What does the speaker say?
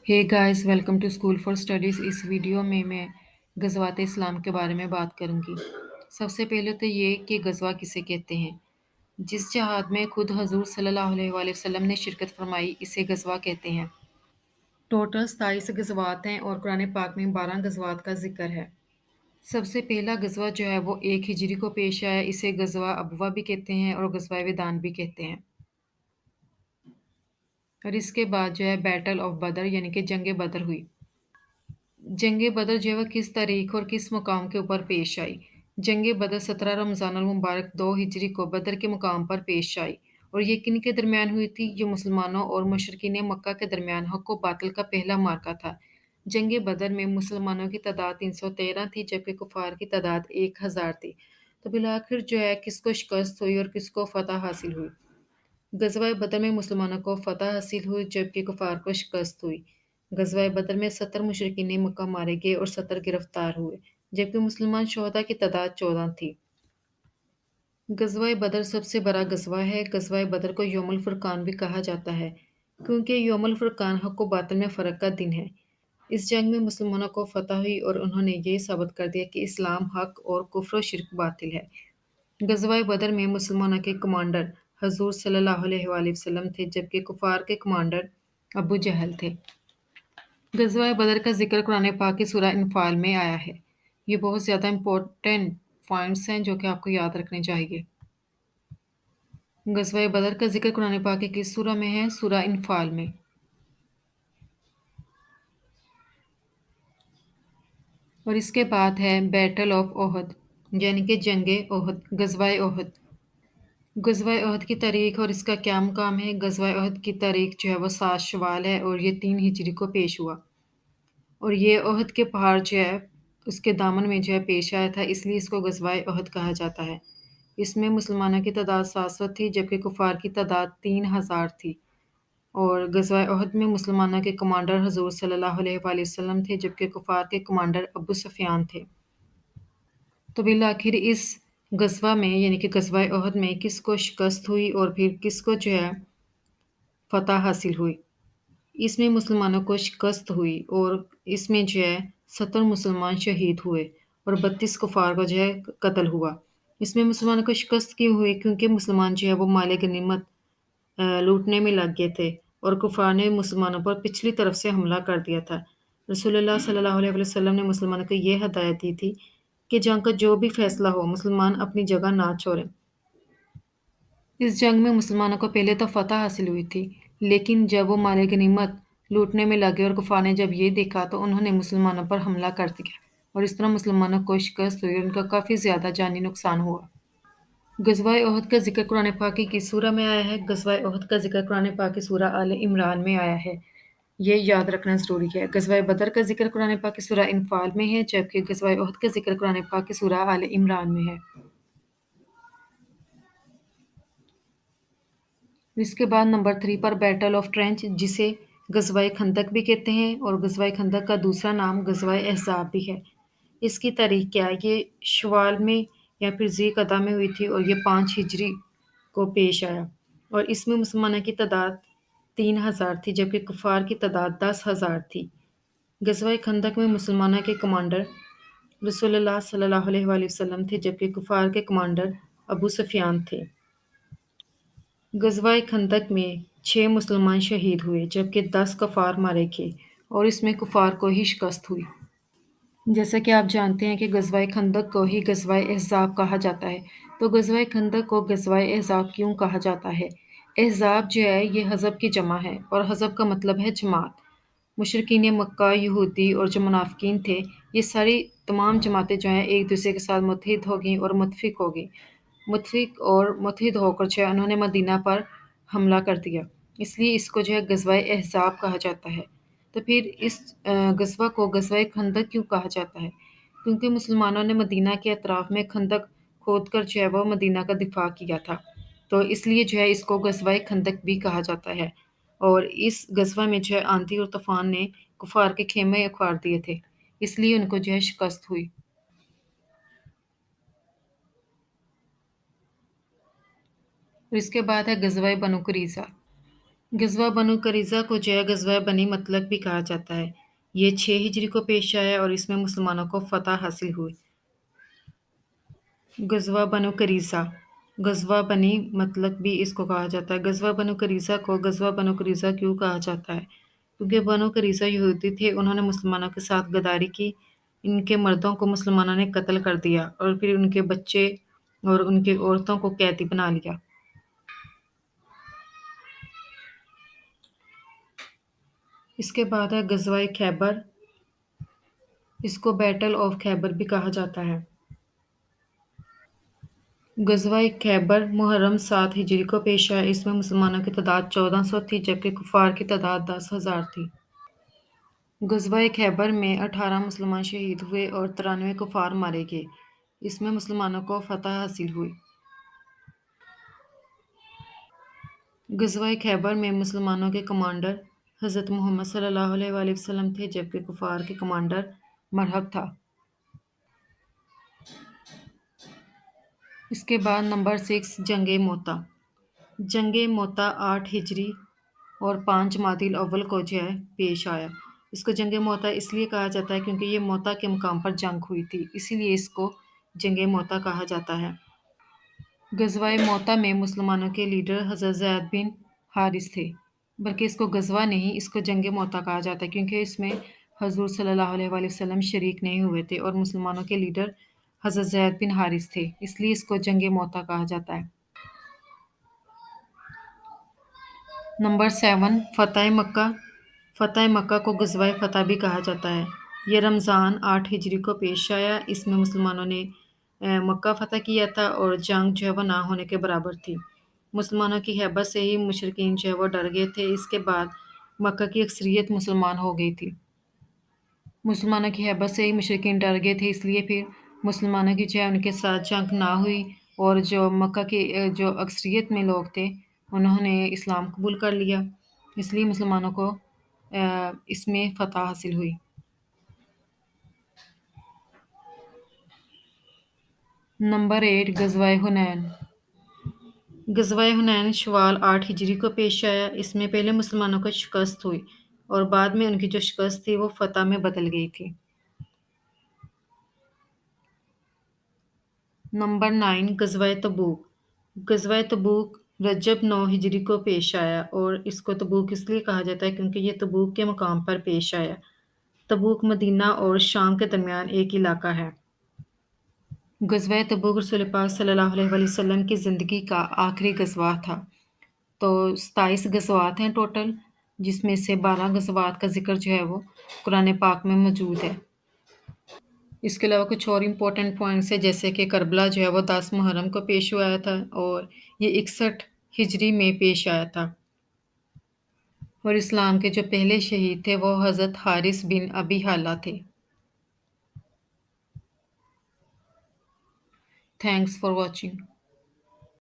Hey guys welcome to school for studies. इस वीडियो में मैं गज़वात इस्लाम के बारे में बात करूंगी। सबसे पहले तो ये कि गज़वा किसे कहते हैं। जिस जहाद में खुद हजूर सल्लल्लाहु अलैहि वसल्लम ने शिरकत फरमाई इसे गज़वा कहते हैं। टोटल 27 गज़वात हैं और कुरान पाक में 12 गज़वात का जिक्र है। सबसे पहला गज़वा जो है वो 1 हिजरी को पेश आया। इसे गज़वा अबवा भी कहते हैं और गज़वा विदान भी कहते हैं। और इसके बाद जो है बैटल ऑफ बदर यानी कि जंग बदर हुई। जंग बदर जो है वह किस तारीख और किस मुकाम के ऊपर पेश आई। जंग बदर 17 रमज़ान अल मुबारक 2 हिजरी को बदर के मुकाम पर पेश आई और ये किन के दरमियान हुई थी। ये मुसलमानों और मुशरिकीन मक्का के दरमियान हक व बातिल का पहला मार्का था। जंग बदर में मुसलमानों की तादाद 313 थी जबकि कुफार की तादाद 1000 थी। तो बिलाखिर जो है किसको शिकस्त हुई और किसको फतह हासिल हुई। ग़ज़वा बदर में मुसलमानों को फ़तह हासिल हुई जबकि कुफ़ार को शिकस्त हुई। ग़ज़वा बदर में 70 मुशरिकीन मक्का मारे गए और 70 गिरफ्तार हुए जबकि मुसलमान शोहदा की तादाद 14 थी। ग़ज़वा बदर सबसे बड़ा ग़ज़वा है। ग़ज़वा बदर को यौमुल फ़ुरक़ान भी कहा जाता है क्योंकि यौमुल फ़ुरक़ान हक़ व बातिल में फ़र्क का दिन है। इस जंग में मुसलमानों को फ़तह हुई और उन्होंने ये साबित कर दिया कि इस्लाम हक़ और कुफ़्र व शिर्क बातिल है। ग़ज़वा बदर में मुसलमानों के कमांडर हज़ूर सल्लल्लाहु अलैहि वसल्लम थे जबकि कुफ़ार के कमांडर अबू जहल थे। ग़ज़वा बदर का ज़िक्र कुरान पाक की सूरह अनफ़ाल में आया है। ये बहुत ज़्यादा इम्पोर्टेंट पॉइंट्स हैं जो कि आपको याद रखने चाहिए। ग़ज़वा बदर का ज़िक्र कुरान पाक की किस सूरह में है? सूरह अनफ़ाल में। और इसके बाद है बैटल ऑफ ओहद यानी कि जंग ओहद, ग़ज़वा ओहद। ग़ज़वा ओहद की तारीख़ और इसका क्या मुकाम है। ग़ज़वा ओहद की तारीख़ जो है वो 7 शवाल है और ये 3 हिजरी को पेश हुआ और ये ओहद के पहाड़ जो है उसके दामन में जो है पेश आया था, इसलिए इसको ग़ज़वा ओहद कहा जाता है। इसमें मुसलमानों की तादाद 700 थी जबकि कुफ़ार की तादाद 3000 थी और ग़ज़वा ओहद में मुसलमानों के कमांडर हज़ूर सल्लल्लाहु अलैहि वसल्लम थे जबकि कुफ़ार के कमांडर अबू सुफ़ियान थे। तो बिलाखिर इस ग़ज़वा में यानी कि ग़ज़वा ओहद में किसको शिकस्त हुई और फिर किसको जो है फ़तह हासिल हुई। इसमें मुसलमानों को शिकस्त हुई और इसमें जो है 70 मुसलमान शहीद हुए और 32 कुफ़ार को जो है कत्ल हुआ। इसमें मुसलमानों को शिकस्त क्यों हुई? क्योंकि मुसलमान जो है वो माल गनीमत लूटने में लग गए थे और कुफ़ार ने मुसलमानों पर पिछली तरफ से हमला कर दिया था। रसूलुल्लाह सल्लल्लाहु अलैहि वसल्लम ने मुसलमानों को ये हदायत दी थी कि जंग का जो भी फैसला हो मुसलमान अपनी जगह ना छोड़ें। इस जंग में मुसलमानों को पहले तो फ़तह हासिल हुई थी, लेकिन जब वो माल गनीमत लूटने में लगे और कुफ़ार ने जब ये देखा तो उन्होंने मुसलमानों पर हमला कर दिया और इस तरह मुसलमानों को शिकस्त हुई और उनका काफ़ी ज़्यादा जानी नुकसान हुआ। ग़ज़वा ओहद का ज़िक्र कुरान पाक की किस सूरह में आया है? ग़ज़वा ओहद का ज़िक्र कुरान पाक की सूरह आले इमरान में आया है। ये याद रखना ज़रूरी है। ग़ज़वा बदर का ज़िक्र कुरान पाक की सूरह अनफ़ाल में है जबकि ग़ज़वा ओहद का ज़िक्र कुरान पाक की सूरह आले इमरान में है। इसके बाद नंबर 3 पर बैटल ऑफ ट्रेंच जिसे ग़ज़वा खंदक भी कहते हैं और ग़ज़वा खंदक का दूसरा नाम ग़ज़वा अहज़ाब भी है। इसकी तारीख़ क्या है? ये शव्वाल में या फिर ज़िलक़अदा में हुई थी और ये 5 हिजरी को पेश आया और इसमें मुसलमानों की तादाद 3000 थी जबकि कुफ़ार की तादाद 10,000 थी। ग़ज़वा खंदक में मुसलमानों के कमांडर रसूलुल्लाह सल्लल्लाहु अलैहि वसल्लम थे जबकि कुफ़ार के कमांडर अबू सुफ़ियान थे। ग़ज़वा खंदक में 6 मुसलमान शहीद हुए जबकि 10 कुफ़ार मारे गए और इसमें कुफ़ार को ही शिकस्त हुई। जैसा कि आप जानते हैं कि ग़ज़वा खंदक को ही ग़ज़वा अहज़ाब कहा जाता है। तो ग़ज़वा खंदक को ग़ज़वा अहज़ाब क्यों कहा जाता है? अहज़ाब जो है ये हज़ब की जमा है और हज़ब का मतलब है जमात। मुशरिकीन मक्का, यहूदी और जो मुनाफ़िकीन थे, ये सारी तमाम जमातें जो हैं एक-दूसरे के साथ मुत्तहिद हो गईं और मुत्तफ़िक हो गईं। मुत्तफ़िक और मुत्तहिद होकर जो है उन्होंने मदीना पर हमला कर दिया। इसलिए इसको जो है ग़ज़वा अहज़ाब कहा जाता है। तो फिर इस ग़ज़वा को ग़ज़वा खंदक क्यों कहा जाता है? क्योंकि मुसलमानों ने मदीना के अतराफ़ में खंदक खोदकर जो है वो मदीना का दिफ़ा किया था। तो इसलिए जो है इसको ग़ज़वा खंदक भी कहा जाता है। और इस ग़ज़वा में जो है आंधी और तूफ़ान ने कुफ़ार के ख़ेमे उखाड़ दिए थे, इसलिए उनको जो है शिकस्त हुई। और इसके बाद है ग़ज़वा बनु क़ुरैज़ा। गज़वा बनु करीज़ा को जो है गज़वा बनी मतलक भी कहा जाता है। ये 6 हिजरी को पेश आया और इसमें मुसलमानों को फ़तह हासिल हुई। गज़वा बनु करीज़ा, गज़वा बनी मतलब भी इसको कहा जाता है। गज़वा बनु करीज़ा को गज़वा बनु करीज़ा क्यों कहा जाता है? क्योंकि बनु करीज़ा यहूदी थे, उन्होंने मुसलमानों के साथ गद्दारी की। इनके मर्दों को मुसलमानों ने कत्ल कर दिया और फिर उनके बच्चे और उनकी औरतों को कैदी बना लिया। इसके बाद है गज़वाए खैबर, इसको बैटल ऑफ खैबर भी कहा जाता है। ग़ज़वा-ए खैबर मुहर्रम 7 हिजरी को पेश आया। इसमें मुसलमानों की तादाद 1400 थी जबकि कुफ़ार की तादाद 10,000 थी। ग़ज़वा-ए खैबर में 18 मुसलमान शहीद हुए और 93 कुफ़ार मारे गए। इसमें मुसलमानों को फ़तह हासिल हुई। ग़ज़वा-ए खैबर में मुसलमानों के कमांडर हज़रत मुहम्मद सल्लल्लाहु अलैहि वसल्लम थे जबकि कुफ़ार के कमांडर मरहब था। इसके बाद नंबर 6 जंग मोता। जंग मोता 8 हिजरी और 5 जमादिल अव्वल को जो है पेश आया। इसको जंग मोता इसलिए कहा जाता है क्योंकि ये मोता के मुकाम पर जंग हुई थी, इसीलिए इसको जंग मोता कहा जाता है। गज़वाए मोता में मुसलमानों के लीडर हज़रत ज़ैद बिन हारिस थे, बल्कि इसको गज़वा नहीं, इसको जंग मोता कहा जाता है क्योंकि इसमें हज़ूर सल्लल्लाहु अलैहि वसल्लम शरीक नहीं हुए थे और मुसलमानों के लीडर हज़रत ज़ैद बिन हारिस थे, इसलिए इसको जंग मोता कहा जाता है। नंबर 7 फ़तह मक्का। फ़तह मक्का को ग़ज़वाए फ़तह भी कहा जाता है। ये रमज़ान 8 हिजरी को पेश आया। इसमें मुसलमानों ने मक्का फ़तह किया था और जंग जो है वो ना होने के बराबर थी। मुसलमानों की हैबत से ही मुशरिकीन जो है वो डर गए थे। इसके बाद मक्का की अक्सरियत मुसलमान हो गई थी। मुसलमानों की हैबत से ही मुशरिकीन डर गए थे, इसलिए फिर मुसलमानों की जो है उनके साथ जंग ना हुई और जो मक्का के जो अक्सरियत में लोग थे उन्होंने इस्लाम कबूल कर लिया, इसलिए मुसलमानों को इसमें फ़तह हासिल हुई। नंबर 8 ग़ज़वाए हुनैन। ग़ज़वाए हुनैन शवाल 8 हिजरी को पेश आया। इसमें पहले मुसलमानों को शिकस्त हुई और बाद में उनकी जो शिकस्त थी वो फ़तह में बदल गई थी। नंबर 9 ग़ज़वाए तबूक। ग़ज़वाए तबूक रजब 9 हिजरी को पेश आया और इसको तबूक इसलिए कहा जाता है क्योंकि ये तबूक के मकाम पर पेश आया। तबूक मदीना और शाम के दरमियान एक इलाका है। ग़ज़वाए तबूक रसूल पाक सल्लल्लाहु अलैहि वसल्लम की ज़िंदगी का आखिरी ग़ज़वा था। तो 27 ग़ज़वात हैं टोटल, जिसमें से 12 ग़ज़वात का ज़िक्र जो है वो कुरान पाक में मौजूद है। इसके अलावा कुछ और इम्पोर्टेंट पॉइंट्स हैं जैसे कि करबला जो है वो 10 मुहर्रम को पेश हुआ था और ये 61 हिजरी में पेश आया था। और इस्लाम के जो पहले शहीद थे वो हज़रत हारिस बिन अबी हाला थे। Thanks for watching.